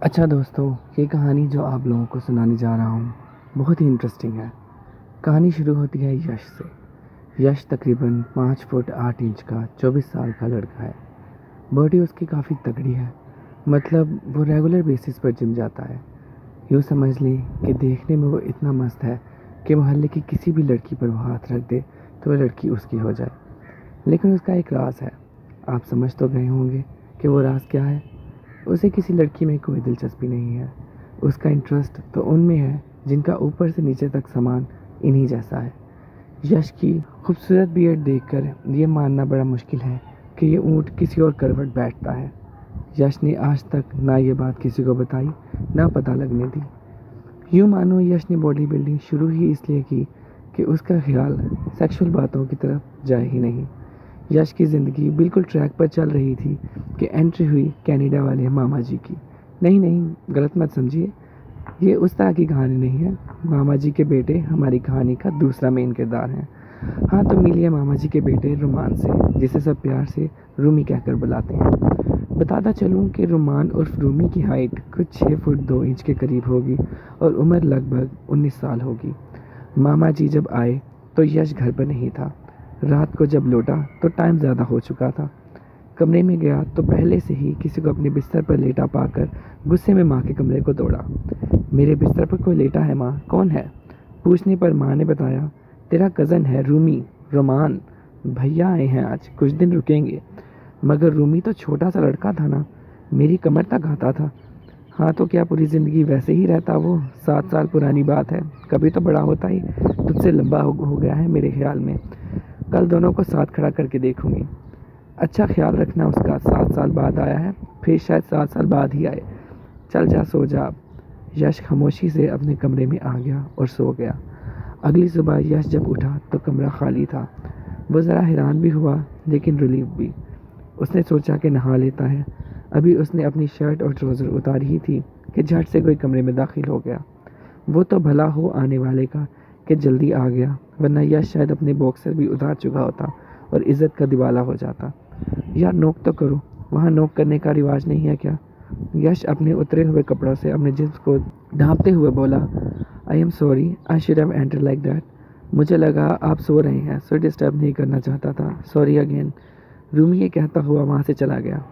अच्छा दोस्तों, ये कहानी जो आप लोगों को सुनाने जा रहा हूँ बहुत ही इंटरेस्टिंग है। कहानी शुरू होती है यश से। यश तकरीबन 5 फुट 8 इंच का 24 साल का लड़का है। बॉडी उसकी काफ़ी तगड़ी है, मतलब वो रेगुलर बेसिस पर जिम जाता है। यूँ समझ लें कि देखने में वो इतना मस्त है कि मोहल्ले की किसी भी लड़की पर वो हाथ रख दे तो वह लड़की उसकी हो जाए। लेकिन उसका एक राज है। आप समझ तो गए होंगे कि वो राज क्या है। उसे किसी लड़की में कोई दिलचस्पी नहीं है। उसका इंटरेस्ट तो उनमें है जिनका ऊपर से नीचे तक सामान इन्हीं जैसा है। यश की खूबसूरत बियर्ड देखकर ये मानना बड़ा मुश्किल है कि ये ऊँट किसी और करवट बैठता है। यश ने आज तक ना ये बात किसी को बताई, ना पता लगने दी। यूँ मानो यश ने बॉडी बिल्डिंग शुरू ही इसलिए की कि उसका ख्याल सेक्सुअल बातों की तरफ जाए ही नहीं। यश की ज़िंदगी बिल्कुल ट्रैक पर चल रही थी कि एंट्री हुई कनाडा वाले मामा जी की। नहीं नहीं, गलत मत समझिए, ये उस तरह की कहानी नहीं है। मामा जी के बेटे हमारी कहानी का दूसरा मेन किरदार हैं। हाँ, तो मिलिए मामा जी के बेटे रुमान से, जिसे सब प्यार से रूमी कहकर बुलाते हैं। बताता चलूँ कि रुमान उर्फ रूमी की हाइट कुछ 6 फुट 2 इंच के करीब होगी और उम्र लगभग 19 साल होगी। मामा जी जब आए तो यश घर पर नहीं था। रात को जब लौटा तो टाइम ज़्यादा हो चुका था। कमरे में गया तो पहले से ही किसी को अपने बिस्तर पर लेटा पाकर गुस्से में माँ के कमरे को दौड़ा। मेरे बिस्तर पर कोई लेटा है माँ, कौन है? पूछने पर माँ ने बताया, तेरा कज़न है रूमी, रोमान। भैया आए हैं आज, कुछ दिन रुकेंगे। मगर रूमी तो छोटा सा लड़का था ना, मेरी कमर तक आता था। हाँ, तो क्या पूरी ज़िंदगी वैसे ही रहता वो? 7 साल पुरानी बात है, कभी तो बड़ा होता ही। तुझसे लंबा हो गया है मेरे ख्याल में। कल दोनों को साथ खड़ा करके देखूंगी। अच्छा ख्याल रखना उसका, 7 साल बाद आया है, फिर शायद 7 साल बाद ही आए। चल जा, सो जा अब। यश खामोशी से अपने कमरे में आ गया और सो गया। अगली सुबह यश जब उठा तो कमरा खाली था। वो ज़रा हैरान भी हुआ लेकिन रिलीफ भी। उसने सोचा कि नहा लेता है। अभी उसने अपनी शर्ट और ट्राउज़र उतारी ही थी कि झट से कोई कमरे में दाखिल हो गया। वो तो भला हो आने वाले का कि जल्दी आ गया, वरना यश शायद अपने बॉक्सर भी उतार चुका होता और इज़्ज़त का दिवाला हो जाता। यार नोक तो करो, वहाँ नोक करने का रिवाज नहीं है क्या? यश अपने उतरे हुए कपड़ों से अपने जिस्म को ढांपते हुए बोला, I am sorry, I should have enter like that. मुझे लगा आप सो रहे हैं, सो डिस्टर्ब नहीं करना चाहता था, सॉरी अगेन। रूमी ये कहता हुआ वहाँ से चला गया।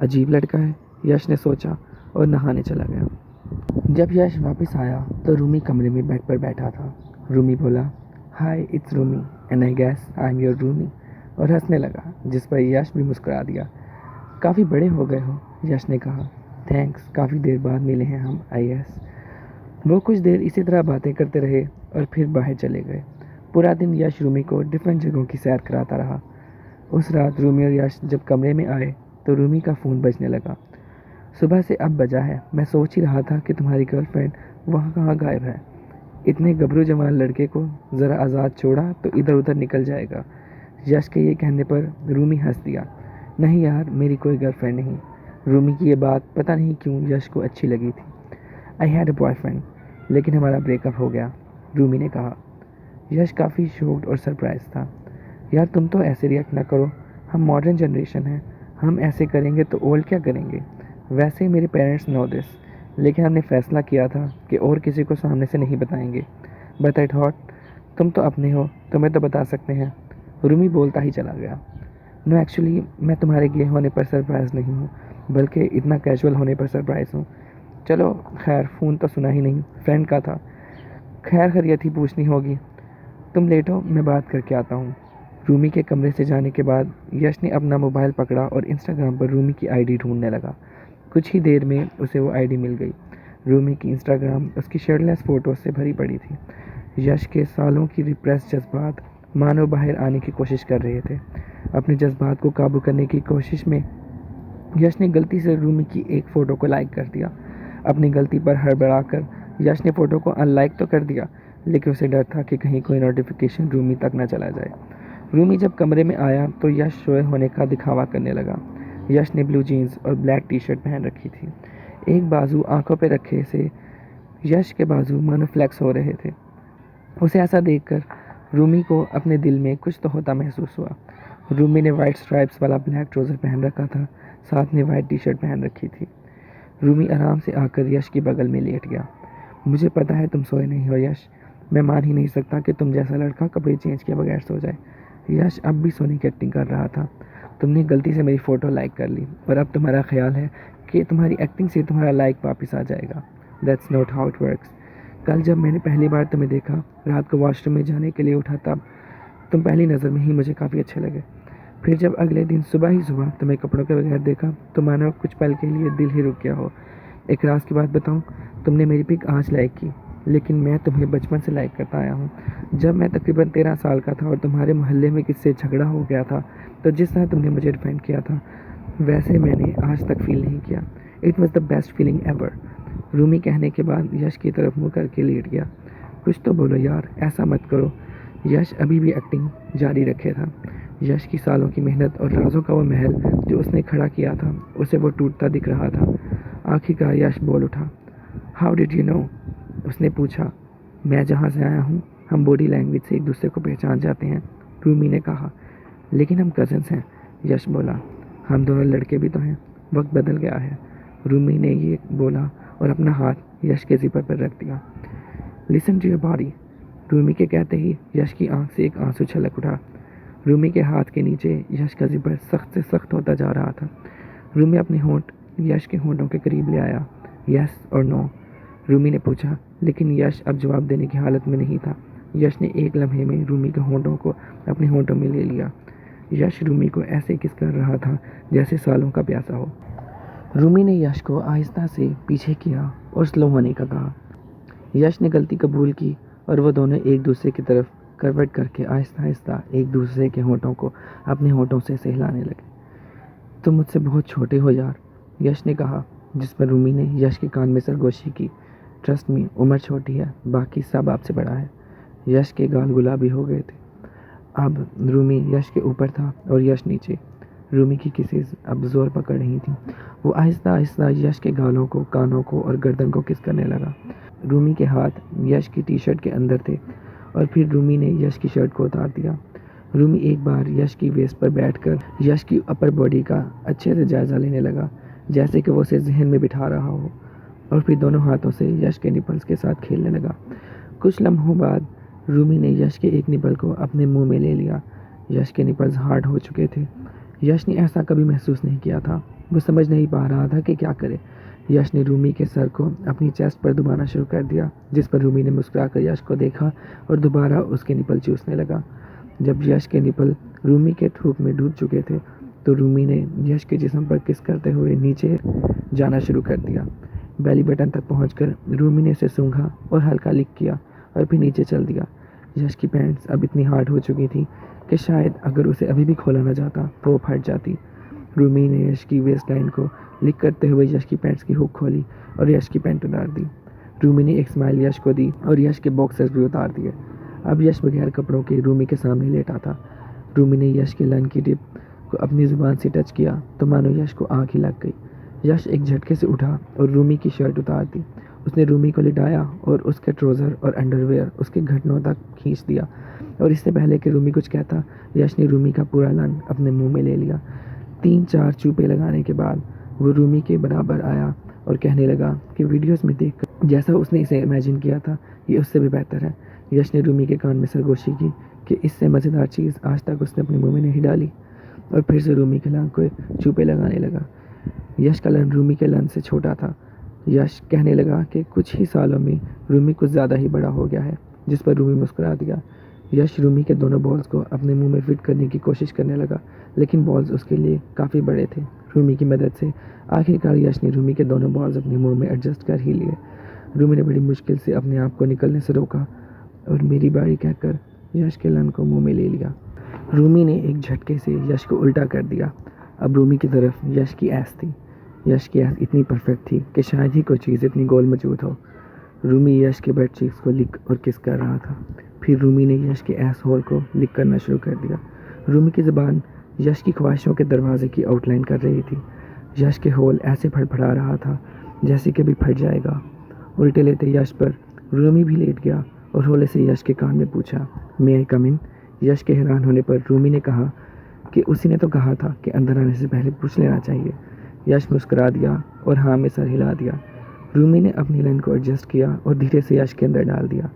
अजीब लड़का है, यश ने सोचा और नहाने चला गया। जब यश वापस आया तो रूमी कमरे में बेड पर बैठा था। रूमी बोला, hi it's Rumi and I guess I am your roomie, और हंसने लगा, जिस पर यश भी मुस्कुरा दिया। काफ़ी बड़े हो गए हो, यश ने कहा। थैंक्स, काफ़ी देर बाद मिले हैं हम, आई गेस। वो कुछ देर इसी तरह बातें करते रहे और फिर बाहर चले गए। पूरा दिन यश रूमी को डिफरेंट जगहों की सैर कराता रहा। उस रात रूमी और यश जब कमरे में आए तो रूमी का फ़ोन बजने लगा। सुबह से अब बजा है, मैं सोच ही रहा था कि तुम्हारी गर्लफ्रेंड वहाँ कहाँ गायब है। इतने गबरू जवान लड़के को ज़रा आज़ाद छोड़ा तो इधर उधर निकल जाएगा। यश के ये कहने पर रूमी हंस दिया। नहीं यार, मेरी कोई गर्लफ्रेंड नहीं। रूमी की ये बात पता नहीं क्यों यश को अच्छी लगी थी। आई हैड अ बॉयफ्रेंड, लेकिन हमारा ब्रेकअप हो गया, रूमी ने कहा। यश काफ़ी शॉक्ड और सरप्राइज था। यार तुम तो ऐसे रिएक्ट ना करो, हम मॉडर्न जनरेशन हैं, हम ऐसे करेंगे तो ओल्ड क्या करेंगे। वैसे मेरे पेरेंट्स नो दिस, लेकिन हमने फ़ैसला किया था कि और किसी को सामने से नहीं बताएंगे। बट आई थॉट तुम तो अपने हो, तुम्हें तो बता सकते हैं। रूमी बोलता ही चला गया। नो एक्चुअली मैं तुम्हारे गे होने पर सरप्राइज़ नहीं हूँ, बल्कि इतना कैजुअल होने पर सरप्राइज़ हूँ। चलो खैर, फ़ोन तो सुना ही नहीं, फ्रेंड का था। खैर खैरियत ही पूछनी होगी। तुम लेटो, मैं बात करके आता हूँ। रूमी के कमरे से जाने के बाद यश ने अपना मोबाइल पकड़ा और इंस्टाग्राम पर रूमी की आईडी ढूंढने लगा। कुछ ही देर में उसे वो आईडी मिल गई। रूमी की इंस्टाग्राम उसकी शर्टलेस फ़ोटो से भरी पड़ी थी। यश के सालों की रिप्रेस जज्बात मानो बाहर आने की कोशिश कर रहे थे। अपने जज्बात को काबू करने की कोशिश में यश ने गलती से रूमी की एक फ़ोटो को लाइक कर दिया। अपनी गलती पर हड़बड़ाकर यश ने फ़ोटो को अनलाइक तो कर दिया, लेकिन उसे डर था कि कहीं कोई नोटिफिकेशन रूमी तक न चला जाए। रूमी जब कमरे में आया तो यश सोए होने का दिखावा करने लगा। यश ने ब्लू जीन्स और ब्लैक टी शर्ट पहन रखी थी। एक बाजू आंखों पर रखे से यश के बाजू मानो फ्लेक्स हो रहे थे। उसे ऐसा देखकर रूमी को अपने दिल में कुछ तो होता महसूस हुआ। रूमी ने वाइट स्ट्राइप्स वाला ब्लैक ट्राउज़र पहन रखा था, साथ में वाइट टी शर्ट पहन रखी थी। रूमी आराम से आकर यश के बगल में लेट गया। मुझे पता है तुम सोए नहीं हो यश, मैं मान ही नहीं सकता कि तुम जैसा लड़का कपड़े चेंज किए बगैर सो जाए। यश अब भी सोने की एक्टिंग कर रहा था। तुमने गलती से मेरी फ़ोटो लाइक कर ली और अब तुम्हारा ख्याल है कि तुम्हारी एक्टिंग से तुम्हारा लाइक वापस आ जाएगा। That's not how it works. कल जब मैंने पहली बार तुम्हें देखा, रात को वॉशरूम में जाने के लिए उठा, तब तुम पहली नज़र में ही मुझे काफ़ी अच्छे लगे। फिर जब अगले दिन सुबह ही सुबह तुम्हें कपड़ों के बगैर देखा तो मानो कुछ पल के लिए दिल ही रुक गया हो। एक राज की बात बताऊं, तुमने मेरी पिक आज लाइक की, लेकिन मैं तुम्हें बचपन से लाइक करता आया हूँ। जब मैं तकरीबन 13 साल का था और तुम्हारे मोहल्ले में किससे झगड़ा हो गया था, तो जिस तरह तुमने मुझे डिफेंड किया था वैसे मैंने आज तक फील नहीं किया। It was the best feeling ever. Rumi कहने के बाद यश की तरफ मुँह करके लेट गया। कुछ तो बोलो यार, ऐसा मत करो। यश अभी भी एक्टिंग जारी रखे था। यश की सालों की मेहनत और राजों का वो महल जो उसने खड़ा किया था, उसे वो टूटता दिख रहा था। आखिरकार यश बोल उठा। How did you know? उसने पूछा। मैं जहाँ से आया हूँ, हम बॉडी लैंग्वेज से एक दूसरे को पहचान जाते हैं, रूमी ने कहा। लेकिन हम कज़न्स हैं, यश बोला। हम दोनों लड़के भी तो हैं, वक्त बदल गया है, रूमी ने ये बोला और अपना हाथ यश के ज़िपर पर रख दिया। Listen to your body, Rumi के कहते ही यश की आंख से एक आंसू छलक उठा। रूमी के हाथ के नीचे यश का ज़िपर सख्त से सख्त होता जा रहा था। रूमी अपने होंठ यश के होंठों के करीब ले आया। यस और नो, रूमी ने पूछा, लेकिन यश अब जवाब देने की हालत में नहीं था। यश ने एक लम्हे में रूमी के होंठों को अपने होंठों में ले लिया। यश रूमी को ऐसे किस कर रहा था जैसे सालों का प्यासा हो। रूमी ने यश को आहिस्ता से पीछे किया और स्लो होने का कहा। यश ने गलती कबूल की और वो दोनों एक दूसरे की तरफ करवट करके आहिस्ता आहिस्ता एक दूसरे के होंठों को अपने होंठों से सहलाने लगे। तुम मुझसे बहुत छोटे हो यार, यश ने कहा, जिस पर रूमी ने यश के कान में सरगोशी की। ट्रस्ट मी, उम्र छोटी है, बाकी सब आपसे बड़ा है। यश के गाल गुलाबी हो गए थे। अब रूमी यश के ऊपर था और यश नीचे। रूमी की किसेस अब जोर पकड़ रही थी। वो आहिस्ता आहिस्ता यश के गालों को, कानों को और गर्दन को किस करने लगा। रूमी के हाथ यश की टी शर्ट के अंदर थे और फिर रूमी ने यश की शर्ट को उतार दिया। रूमी एक बार यश की वेस्ट पर बैठकर यश की अपर बॉडी का अच्छे से जायज़ा लेने लगा, जैसे कि वो उसे जहन में बिठा रहा हो, और फिर दोनों हाथों से यश के निपल्स के साथ खेलने लगा। कुछ लम्हों बाद रूमी ने यश के एक निपल को अपने मुंह में ले लिया। यश के निपल्स हार्ड हो चुके थे। यश ने ऐसा कभी महसूस नहीं किया था। वो समझ नहीं पा रहा था कि क्या करे। यश ने रूमी के सर को अपनी चेस्ट पर दबाना शुरू कर दिया, जिस पर रूमी ने मुस्कुराकर यश को देखा और दोबारा उसके निपल चूसने लगा। जब यश के निपल रूमी के थूक में डूब चुके थे तो रूमी ने यश के जिस्म पर किस करते हुए नीचे जाना शुरू कर दिया। बेली बटन तक पहुंचकर रूमी ने इसे सूंघा और हल्का लिक किया और फिर नीचे चल दिया। यश की पैंट्स अब इतनी हार्ड हो चुकी थी कि शायद अगर उसे अभी भी खोला न जाता तो वो फट जाती। रूमी ने यश की वेस्ट लाइन को लिक करते हुए यश की पैंट्स की हुक खोली और यश की पैंट उतार दी। रूमी ने एक स्माइल यश को दी और यश के बॉक्सर्स भी उतार दिए। अब यश बगैर कपड़ों के रूमी के सामने लेटा था। रूमी ने यश के लन की टिप को अपनी ज़ुबान से टच किया तो मानो यश को आँख ही लग गई। यश एक झटके से उठा और रूमी की शर्ट उतार दी। उसने रूमी को लिटाया और उसके ट्राउज़र और अंडरवेयर उसके घुटनों तक खींच दिया, और इससे पहले कि रूमी कुछ कहता, यश ने रूमी का पूरा लन अपने मुंह में ले लिया। 3-4 चूपे लगाने के बाद वो रूमी के बराबर आया और कहने लगा कि वीडियोस में देखकर जैसा उसने इसे इमेजिन किया था ये उससे भी बेहतर है। यश ने रूमी के कान में सरगोशी की कि इससे मज़ेदार चीज़ आज तक उसने अपने मुंह में नहीं डाली, और फिर से रूमी के लन को चूपे लगाने लगा। यश का लन रूमी के लन से छोटा था। यश कहने लगा कि कुछ ही सालों में रूमी कुछ ज़्यादा ही बड़ा हो गया है, जिस पर रूमी मुस्कुरा दिया। यश रूमी के दोनों बॉल्स को अपने मुंह में फिट करने की कोशिश करने लगा, लेकिन बॉल्स उसके लिए काफ़ी बड़े थे। रूमी की मदद से आखिरकार यश ने रूमी के दोनों बॉल्स अपने मुंह में एडजस्ट कर ही लिए। रूमी ने बड़ी मुश्किल से अपने आप को निकलने से रोका और मेरी बारी कहकर यश के लन को मुंह में ले लिया। रूमी ने एक झटके से यश को उल्टा कर दिया। अब रूमी की तरफ यश की ऐस थी। यश की ऐस इतनी परफेक्ट थी कि शायद ही कोई चीज़ इतनी गोल मौजूद हो। रूमी यश के बेड चीक्स को लिक और किस कर रहा था। फिर रूमी ने यश के ऐस होल को लिक करना शुरू कर दिया। रूमी की ज़बान यश की ख्वाहिशों के दरवाजे की आउटलाइन कर रही थी। यश के होल ऐसे फड़फड़ा रहा था जैसे कि भी फट जाएगा। उल्टे लेते यश पर रूमी भी लेट गया और होले से यश के कान में पूछा, मे आई कम इन? यश के हैरान होने पर रूमी ने कहा कि उसी ने तो कहा था कि अंदर आने से पहले पूछ लेना चाहिए। यश मुस्कुरा दिया और हाँ में सर हिला दिया। रूमी ने अपनी लाइन को एडजस्ट किया और धीरे से यश के अंदर डाल दिया।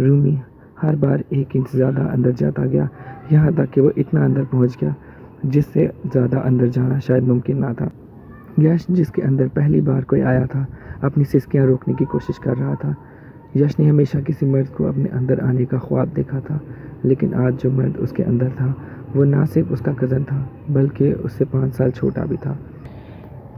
रूमी हर बार 1 इंच ज़्यादा अंदर जाता गया, यहाँ तक कि वो इतना अंदर पहुँच गया जिससे ज़्यादा अंदर जाना शायद मुमकिन ना था। यश, जिसके अंदर पहली बार कोई आया था, अपनी सिसकियाँ रोकने की कोशिश कर रहा था। यश ने हमेशा किसी मर्द को अपने अंदर आने का ख्वाब देखा था, लेकिन आज जो मर्द उसके अंदर था वो ना सिर्फ उसका कज़न था बल्कि उससे 5 साल छोटा भी था।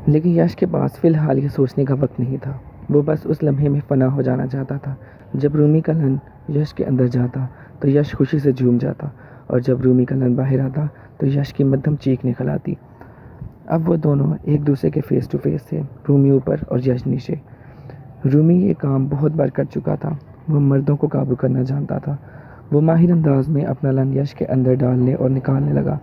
लेकिन यश के पास फ़िलहाल ये सोचने का वक्त नहीं था। वो बस उस लम्हे में फ़ना हो जाना चाहता था। जब रूमी का लन यश के अंदर जाता तो यश खुशी से झूम जाता, और जब रूमी का लन बाहर आता तो यश की मध्यम चीख निकल आती। अब वो दोनों एक दूसरे के फ़ेस टू फेस थे, रूमी ऊपर और यश नीचे। रूमी ये काम बहुत बार कर चुका था। वो मर्दों को काबू करना जानता था। वो माहिर अंदाज में अपना लन यश के अंदर डालने और निकालने लगा।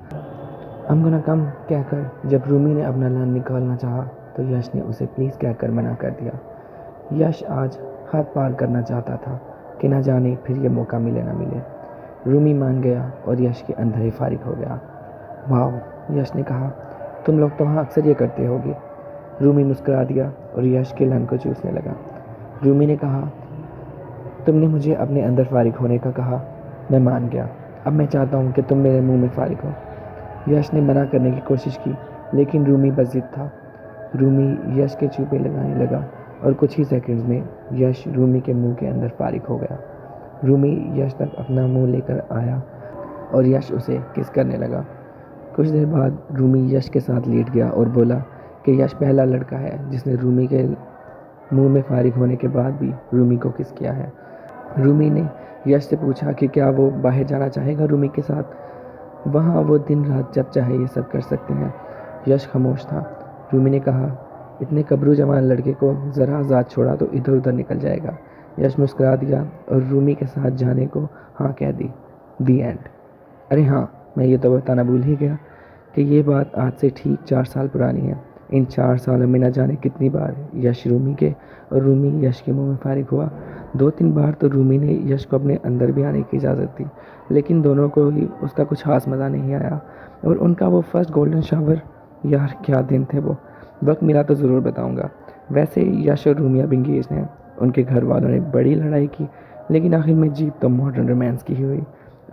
"I'm gonna come" कहकर जब रूमी ने अपना लन निकालना चाहा तो यश ने उसे प्लीज़ कहकर मना कर दिया। यश आज हद पार करना चाहता था कि न जाने फिर ये मौका मिले ना मिले। रूमी मान गया और यश के अंदर ही फारिग हो गया। "वाह", यश ने कहा, "तुम लोग तो वहाँ अक्सर ये करते होगे।" रूमी मुस्कुरा दिया और यश के लन को चूसने लगा। रूमी ने कहा, "तुमने मुझे अपने अंदर फारिग होने का कहा, मैं मान गया। अब मैं चाहता हूँ कि तुम मेरे मुंह में फारिग हो।" यश ने मना करने की कोशिश की, लेकिन रूमी बस ज़िद था। रूमी यश के चूपे लगाने लगा और कुछ ही सेकंड्स में यश रूमी के मुंह के अंदर फारिग हो गया। रूमी यश तक अपना मुंह लेकर आया और यश उसे किस करने लगा। कुछ देर बाद रूमी यश के साथ लेट गया और बोला कि यश पहला लड़का है जिसने रूमी के मुंह में फारिग होने के बाद भी रूमी को किस किया है। रूमी ने यश से पूछा कि क्या वो बाहर जाना चाहेगा रूमी के साथ। वहाँ वो दिन रात जब चाहे ये सब कर सकते हैं। यश खामोश था। रूमी ने कहा, "इतने कब्रू जवान लड़के को ज़रा आज़ाद छोड़ा तो इधर उधर निकल जाएगा।" यश मुस्कुरा दिया और रूमी के साथ जाने को हाँ कह दी। दी एंड। अरे हाँ, मैं ये तो बताना भूल ही गया कि ये बात आज से ठीक 4 साल पुरानी है। इन 4 सालों में न जाने कितनी बार यश रूमी के और रूमी यश के मुंह में फारिग हुआ। 2-3 बार तो रूमी ने यश को अपने अंदर भी आने की इजाज़त दी, लेकिन दोनों को ही उसका कुछ खास मज़ा नहीं आया। और उनका वो फर्स्ट गोल्डन शावर, यार क्या दिन थे वो। वक्त मिला तो ज़रूर बताऊँगा। वैसे यश और रूमी अब इंगेज हैं। उनके घर वालों ने बड़ी लड़ाई की, लेकिन आखिर में जीत तो मॉडर्न रोमांस की ही हुई।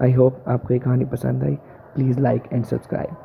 आई होप आपको ये कहानी पसंद आई। Please like and subscribe.